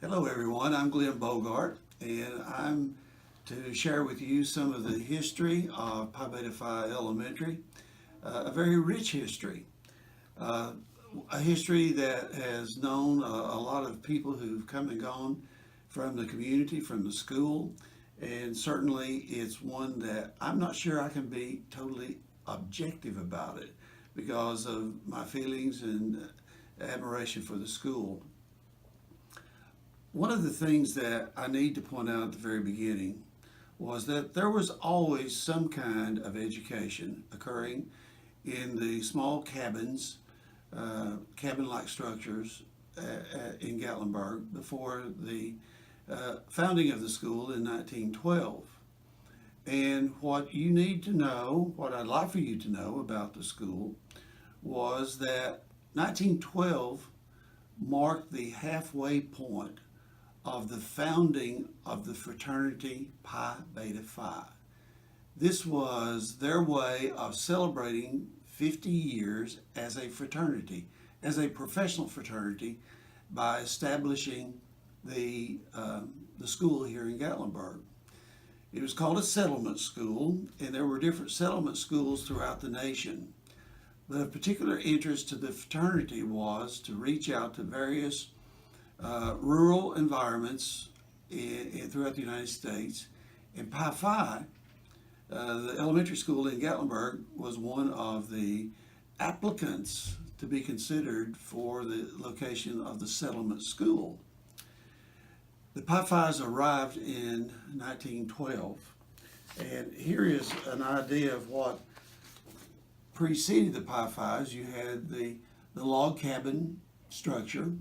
Hello everyone, I'm Glenn Bogart and I'm to share with you some of the history of Pi Beta Phi Elementary, a very rich history, uh, a history that has known a lot of people who've come and gone from the community, from the school, and certainly it's one that I'm not sure I can be totally objective about it because of my feelings and admiration for the school. One of the things that I need to point out at the very beginning was that there was always some kind of education occurring in the small cabins, cabin-like structures in Gatlinburg before the founding of the school in 1912. And what you need to know, what I'd like for you to know about the school, was that 1912 marked the halfway point of the founding of the fraternity Pi Beta Phi. This was their way of celebrating 50 years as a fraternity, as a professional fraternity, by establishing the school here in Gatlinburg. It was called a settlement school, and there were different settlement schools throughout the nation. But of particular interest to the fraternity was to reach out to various rural environments throughout the United States. And Pi Phi, the elementary school in Gatlinburg, was one of the applicants to be considered for the location of the settlement school. The Pi Phis arrived in 1912, and here is an idea of what preceded the Pi Phis. You had the log cabin structure.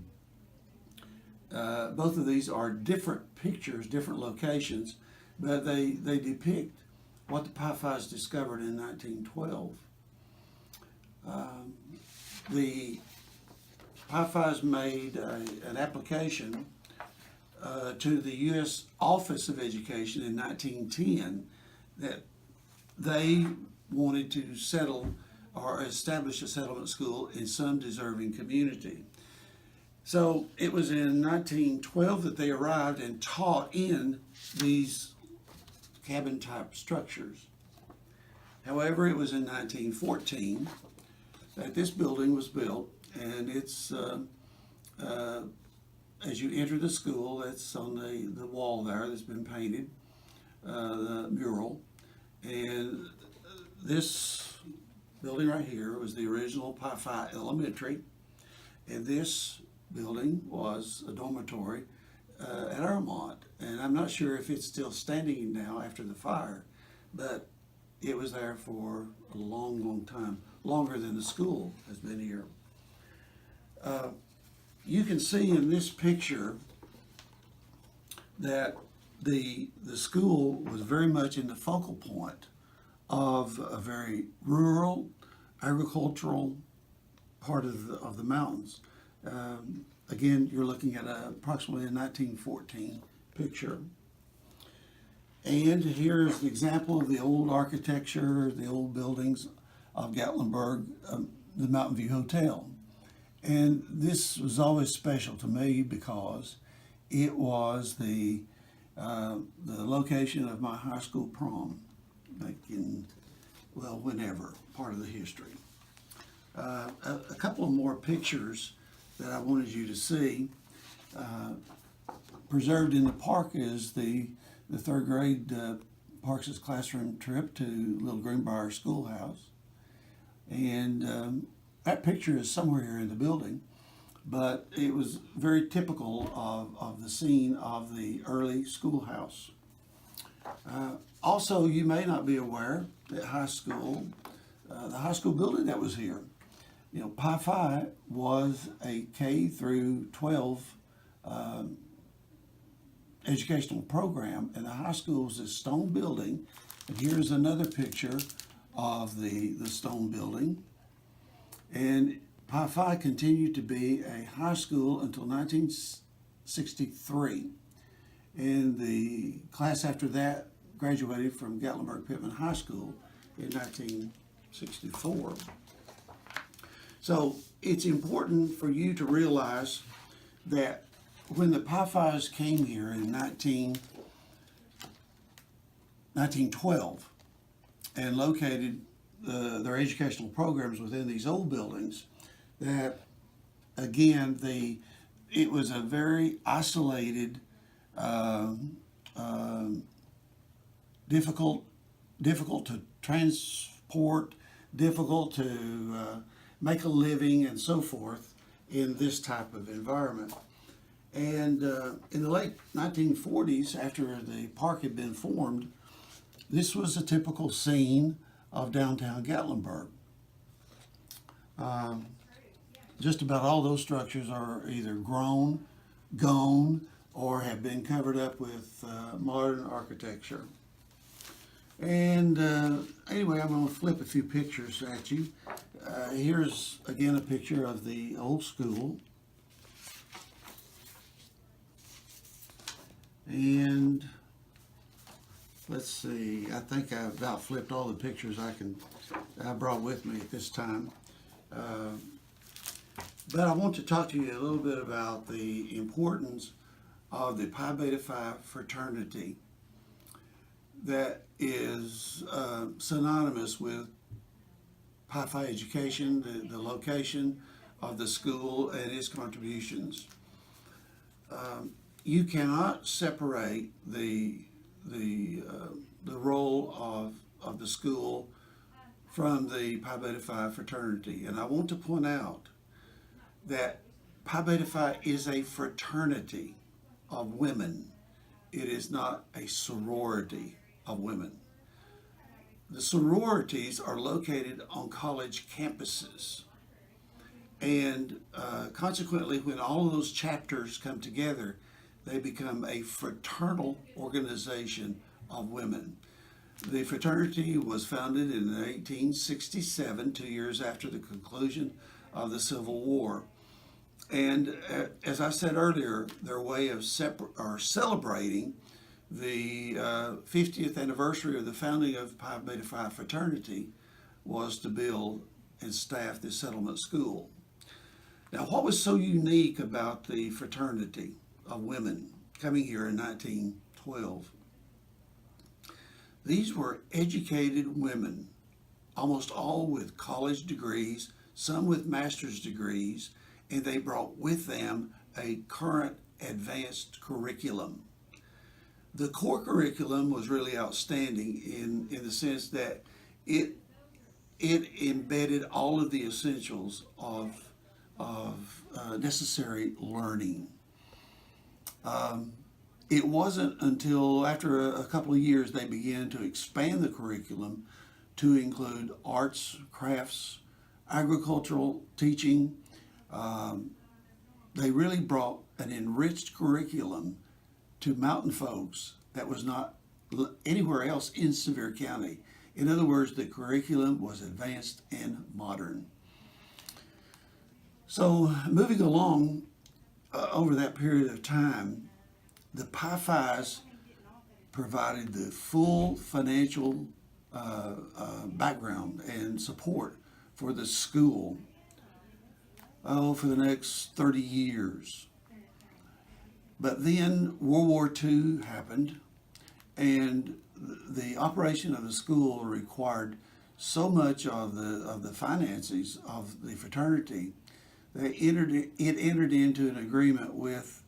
Both of these are different pictures, different locations, but they depict what the Pi Phis discovered in 1912. The Pi Phis made an application to the U.S. Office of Education in 1910 that they wanted to settle or establish a settlement school in some deserving community. So it was in 1912 that they arrived and taught in these cabin type structures. However, it was in 1914 that this building was built, and it's as you enter the school, that's on the wall there that's been painted, the mural. And this building right here was the original Pi Phi Elementary, and this building was a dormitory at Armont. And I'm not sure if it's still standing now after the fire, but it was there for a long, long time, longer than the school has been here. You can see in this picture that the school was very much in the focal point of a very rural, agricultural part of the mountains. Again, you're looking at approximately a 1914 picture. And here's the example of the old architecture, the old buildings of Gatlinburg, the Mountain View Hotel. And this was always special to me because it was the location of my high school prom, back in, well, whenever, part of the history. A couple of more pictures that I wanted you to see. Preserved in the park is the third grade Parks' classroom trip to Little Greenbrier Schoolhouse. And that picture is somewhere here in the building, but it was very typical of the scene of the early schoolhouse. Also, you may not be aware that high school, the high school building that was here, Pi Phi was a K through 12 educational program, and the high school was this stone building. And here's another picture of the stone building. And Pi Phi continued to be a high school until 1963. And the class after that graduated from Gatlinburg Pittman High School in 1964. So it's important for you to realize that when the Pi Phis came here in 1912 and located their educational programs within these old buildings, that again, it was a very isolated, uh, uh, difficult, difficult to transport, difficult to make a living, and so forth in this type of environment. And in the late 1940s, after the park had been formed, this was a typical scene of downtown Gatlinburg. Um, just about all those structures are either grown, gone, or have been covered up with modern architecture. And anyway, I'm going to flip a few pictures at you. Here's again a picture of the old school. And let's see, I think I about flipped all the pictures I brought with me at this time. But I want to talk to you a little bit about the importance of the Pi Beta Phi fraternity that is synonymous with Pi Phi education, the location of the school and its contributions. You cannot separate the role of the school from the Pi Beta Phi fraternity. And I want to point out that Pi Beta Phi is a fraternity of women. It is not a sorority of women. The sororities are located on college campuses. And consequently, when all of those chapters come together, they become a fraternal organization of women. The fraternity was founded in 1867, 2 years after the conclusion of the Civil War. And as I said earlier, their way of celebrating the 50th anniversary of the founding of Pi Beta Phi fraternity was to build and staff this settlement school. Now, what was so unique about the fraternity of women coming here in 1912? These were educated women, almost all with college degrees, some with master's degrees, and they brought with them a current advanced curriculum. The core curriculum was really outstanding in the sense that it embedded all of the essentials of necessary learning. It wasn't until after a couple of years they began to expand the curriculum to include arts, crafts, agricultural teaching. They really brought an enriched curriculum to mountain folks that was not anywhere else in Sevier County. In other words, the curriculum was advanced and modern. So moving along over that period of time, the Pi Phis provided the full financial background and support for the school for the next 30 years. But then World War II happened, and the operation of the school required so much of the finances of the fraternity that it entered into an agreement with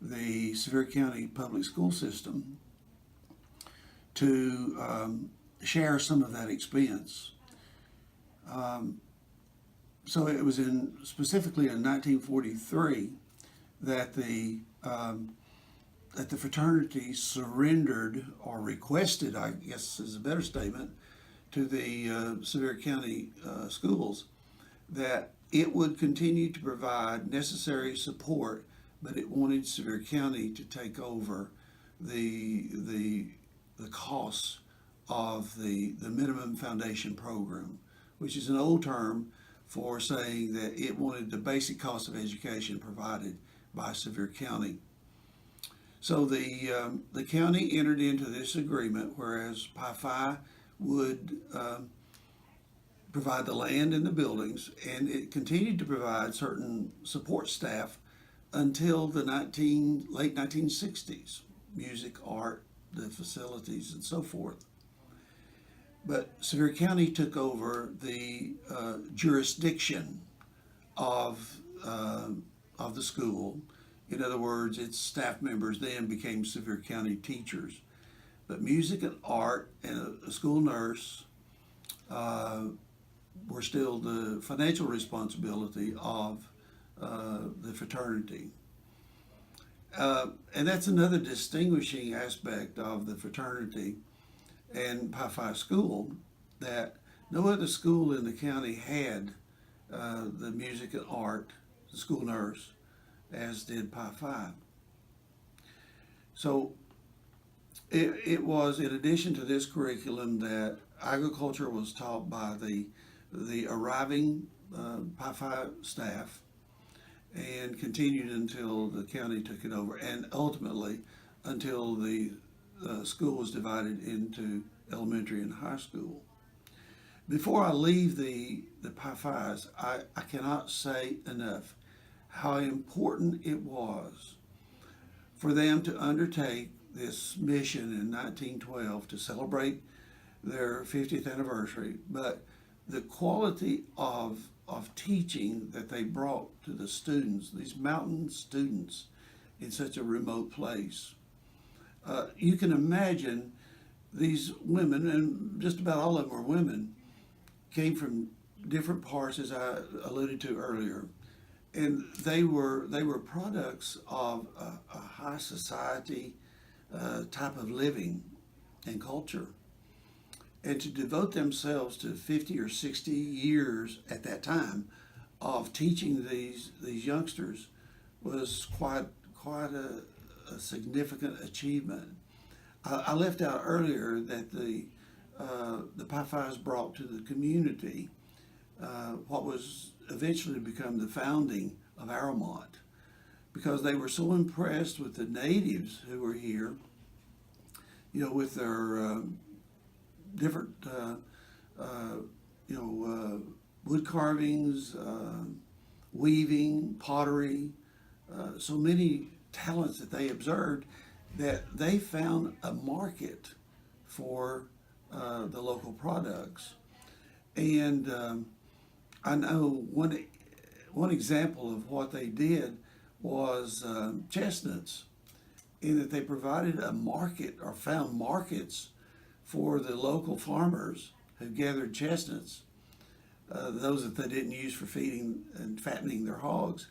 the Sevier County public school system to share some of that expense. So it was specifically in 1943 that the fraternity surrendered or requested, I guess is a better statement, to the Sevier County schools that it would continue to provide necessary support, but it wanted Sevier County to take over the costs of the minimum foundation program, which is an old term for saying that it wanted the basic cost of education provided by Sevier County. So the county entered into this agreement, whereas Pi Phi would provide the land and the buildings, and it continued to provide certain support staff until the late 1960s. Music, art, the facilities, and so forth. But Sevier County took over the jurisdiction of uh, of the school. In other words, its staff members then became Sevier County teachers. But music and art and a school nurse uh, were still the financial responsibility of the fraternity. And that's another distinguishing aspect of the fraternity and Pi Phi School, that no other school in the county had the music and art, the school nurse, as did Pi Phi. So it was in addition to this curriculum that agriculture was taught by the arriving Pi Phi staff and continued until the county took it over, and ultimately until the school was divided into elementary and high school. Before I leave the Pi Phis, I cannot say enough how important it was for them to undertake this mission in 1912 to celebrate their 50th anniversary, but the quality of teaching that they brought to the students, these mountain students in such a remote place. You can imagine these women, and just about all of them were women, came from different parts, as I alluded to earlier, and they were products of a high society type of living and culture. And to devote themselves to 50 or 60 years at that time of teaching these youngsters was quite a significant achievement. I left out earlier that the Pi Phis brought to the community what was eventually to become the founding of Aramont, because they were so impressed with the natives who were here, with their different, wood carvings, weaving, pottery, so many talents that they observed, that they found a market for the local products. And I know one example of what they did was chestnuts, in that they provided a market, or found markets, for the local farmers who gathered chestnuts, those that they didn't use for feeding and fattening their hogs.